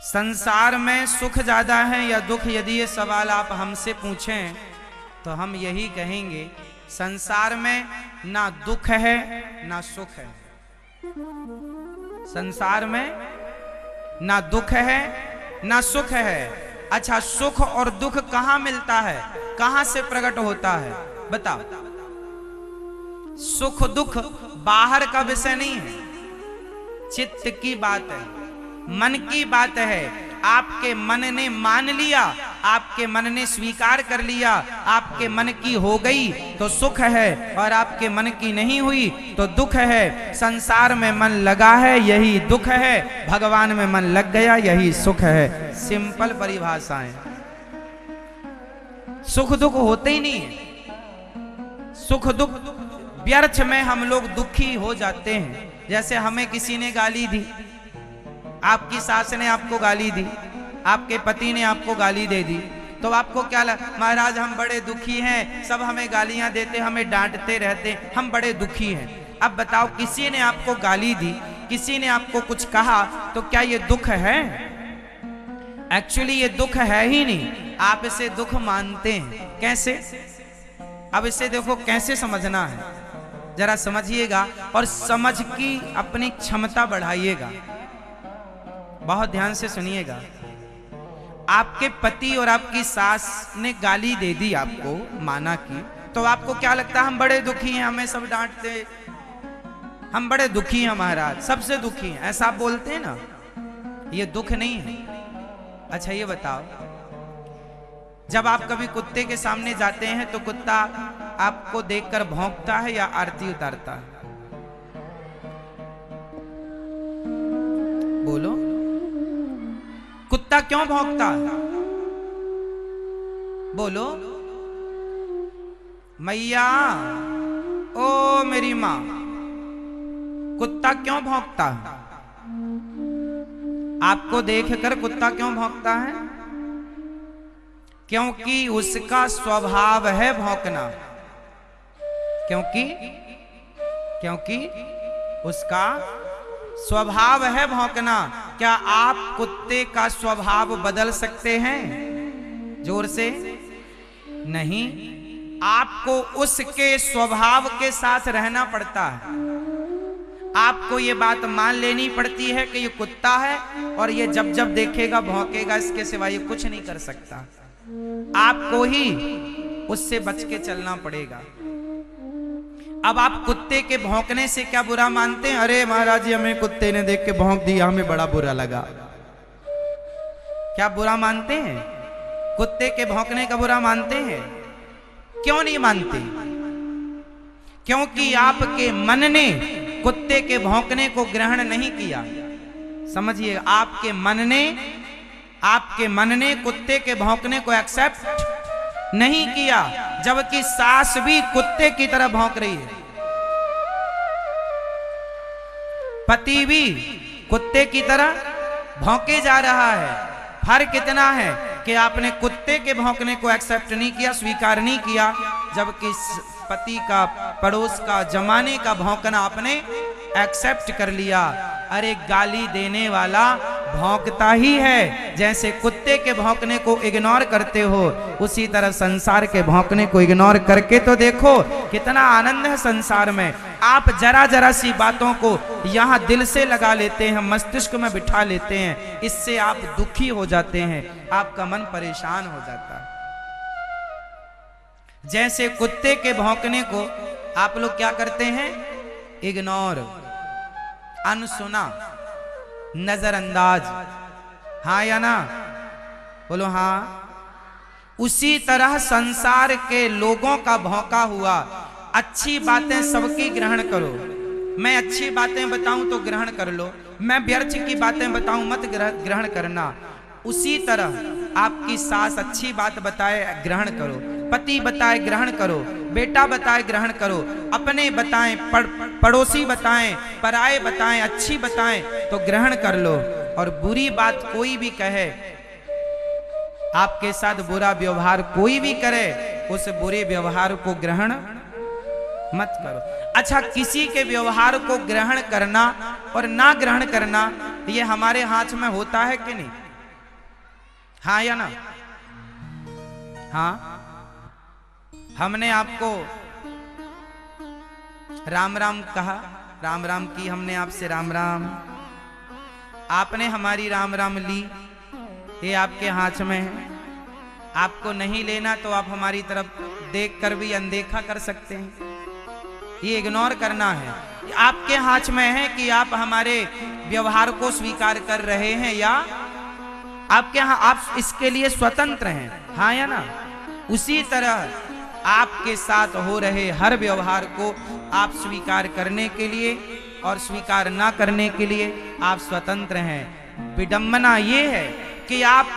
संसार में सुख ज्यादा है या दुख? यदि ये सवाल आप हमसे पूछें तो हम यही कहेंगे, संसार में ना दुख है ना सुख है। संसार में ना दुख है ना सुख है। अच्छा, सुख और दुख कहां मिलता है, कहां से प्रकट होता है बताओ? सुख दुख बाहर का विषय नहीं है, चित्त की बात है, मन की बात है। आपके मन ने मान लिया, आपके मन ने स्वीकार कर लिया, आपके मन की हो गई तो सुख है, और आपके मन की नहीं हुई तो दुख है। संसार में मन लगा है यही दुख है, भगवान में मन लग गया यही सुख है। सिंपल परिभाषाएं। सुख दुख होते ही नहीं है। सुख दुख व्यर्थ में हम लोग दुखी हो जाते हैं। जैसे हमें किसी ने गाली दी, आपकी सास ने आपको गाली दी, आपके पति ने आपको गाली दे दी, तो आपको क्या लगा? महाराज हम बड़े दुखी हैं, सब हमें गालियां देते, हमें डांटते रहते, हम बड़े दुखी हैं। अब बताओ, किसी ने आपको गाली दी, किसी ने आपको कुछ कहा, तो क्या ये दुख है? एक्चुअली ये दुख है ही नहीं, आप इसे दुख मानते हैं। कैसे? अब इसे देखो कैसे समझना है, जरा समझिएगा और समझ की अपनी क्षमता बढ़ाइएगा। बहुत ध्यान से सुनिएगा। आपके पति और आपकी सास ने गाली दे दी आपको, माना की, तो आपको क्या लगता है? हम बड़े दुखी हैं, हमें सब डांटते, हम बड़े दुखी हैं महाराज, सबसे दुखी हैं, ऐसा आप बोलते हैं ना? ये दुख नहीं है। अच्छा ये बताओ, जब आप कभी कुत्ते के सामने जाते हैं तो कुत्ता आपको देखकर भौंकता है या आरती उतारता है? बोलो, कुत्ता क्यों भौंकता है? बोलो मैया, ओ मेरी मां, कुत्ता क्यों भौंकता है? आपको देखकर कुत्ता क्यों भौंकता है? क्योंकि उसका स्वभाव है भौंकना। क्योंकि उसका स्वभाव है भौंकना। क्या आप कुत्ते का स्वभाव बदल सकते हैं? जोर से नहीं, आपको उसके स्वभाव के साथ रहना पड़ता है। आपको ये बात मान लेनी पड़ती है कि ये कुत्ता है और ये जब जब देखेगा भौंकेगा, इसके सिवा ये कुछ नहीं कर सकता। आपको ही उससे बच के चलना पड़ेगा। अब आप कुत्ते के भौंकने से क्या बुरा मानते हैं? अरे महाराज जी, हमें कुत्ते ने देख के भौंक दिया, हमें बड़ा बुरा लगा। क्या बुरा मानते हैं? कुत्ते के भौंकने का बुरा मानते हैं? क्यों नहीं मानते? क्योंकि आपके मन ने कुत्ते के भौंकने को ग्रहण नहीं किया। समझिए, आपके मन ने कुत्ते के भौंकने को एक्सेप्ट नहीं किया, जबकि सास भी कुत्ते की तरह भौंक रही है, पति भी कुत्ते की तरह भौंके जा रहा है। फर्क इतना है कि आपने कुत्ते के भौंकने को एक्सेप्ट नहीं किया, स्वीकार नहीं किया, जबकि पति का, पड़ोस का, जमाने का भौंकना आपने एक्सेप्ट कर लिया। अरे गाली देने वाला भौंकता ही है। जैसे कुत्ते के भौंकने को इग्नोर करते हो, उसी तरह संसार के भौंकने को इग्नोर करके तो देखो कितना आनंद है संसार में। आप जरा जरा सी बातों को यहाँ दिल से लगा लेते हैं, मस्तिष्क में बिठा लेते हैं, इससे आप दुखी हो जाते हैं, आपका मन परेशान हो जाता है। जैसे कुत्ते के भौंकने को आप लोग क्या करते हैं? इग्नोर, अनसुना, नजरअंदाज। हाँ या ना? बोलो हाँ। उसी तरह संसार के लोगों का भौंका हुआ, अच्छी बातें सबकी ग्रहण करो। मैं अच्छी बातें बताऊं तो ग्रहण कर लो, मैं व्यर्थ की बातें बताऊं मत ग्रहण करना। उसी तरह आपकी सास अच्छी बात बताए ग्रहण करो, पति बताए ग्रहण करो, बेटा बताए ग्रहण करो, अपने बताएं, पड़ोसी बताएं, पराए बताएं, अच्छी बताएं तो ग्रहण कर लो। और बुरी बात कोई भी कहे, आपके साथ बुरा व्यवहार कोई भी करे, उस बुरे व्यवहार को ग्रहण मत करो। अच्छा, किसी के व्यवहार को ग्रहण करना और ना ग्रहण करना ये हमारे हाथ में होता है कि नहीं? हाँ या ना? हाँ, हमने आपको राम राम कहा, राम राम की हमने आपसे राम राम, आपने हमारी राम राम ली, ये आपके हाथ में है। आपको नहीं लेना तो आप हमारी तरफ देखकर भी अनदेखा कर सकते हैं, ये इग्नोर करना है। आपके हाथ में है कि आप हमारे व्यवहार को स्वीकार कर रहे हैं या आपके यहाँ, आप इसके लिए स्वतंत्र हैं, हाँ या ना? उसी तरह आपके साथ हो रहे हर व्यवहार को आप स्वीकार करने के लिए और स्वीकार ना करने के लिए आप स्वतंत्र हैं। विडंबना ये है कि आप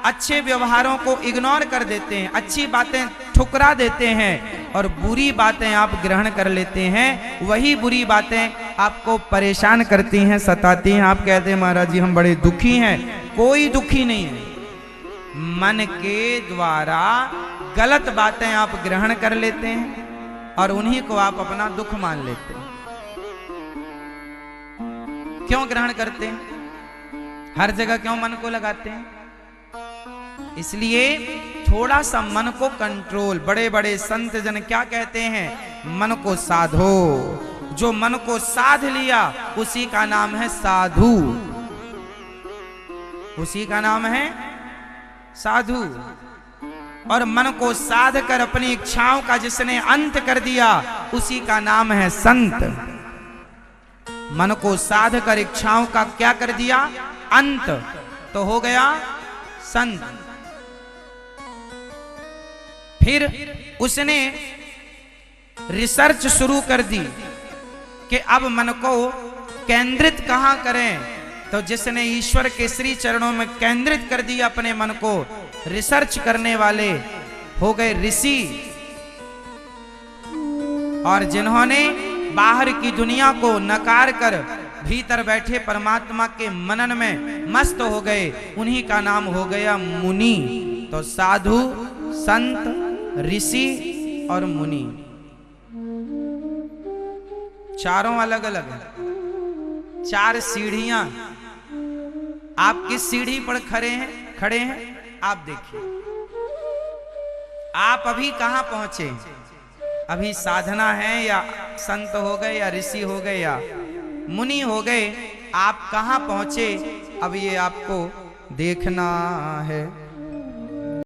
अच्छे व्यवहारों को इग्नोर कर देते हैं, अच्छी बातें ठुकरा देते हैं और बुरी बातें आप ग्रहण कर लेते हैं। वही बुरी बातें आपको परेशान करती हैं, सताती हैं। आप कहते हैं महाराज जी हम बड़े दुखी हैं। कोई दुखी नहीं है, मन के द्वारा गलत बातें आप ग्रहण कर लेते हैं और उन्हीं को आप अपना दुख मान लेते हैं। क्यों ग्रहण करते हैं? हर जगह क्यों मन को लगाते हैं? इसलिए थोड़ा सा मन को कंट्रोल। बड़े बड़े संत जन क्या कहते हैं? मन को साधो। जो मन को साध लिया उसी का नाम है साधु, उसी का नाम है साधु। और मन को साध कर अपनी इच्छाओं का जिसने अंत कर दिया उसी का नाम है संत। मन को साध कर इच्छाओं का क्या कर दिया? अंत, तो हो गया संत। फिर उसने रिसर्च शुरू कर दी कि अब मन को केंद्रित कहां करें। तो जिसने ईश्वर के श्री चरणों में केंद्रित कर दिया अपने मन को, रिसर्च करने वाले हो गए ऋषि। और जिन्होंने बाहर की दुनिया को नकार कर भीतर बैठे परमात्मा के मनन में मस्त हो गए, उन्हीं का नाम हो गया मुनि। तो साधु, संत, ऋषि और मुनि, चारों अलग अलग हैं। चार सीढ़ियां। आप किस सीढ़ी पर खड़े हैं आप देखिए। आप अभी कहां पहुंचे? अभी साधना है या संत हो गए या ऋषि हो गए या मुनि हो गए? आप कहां पहुंचे अब ये आपको देखना है।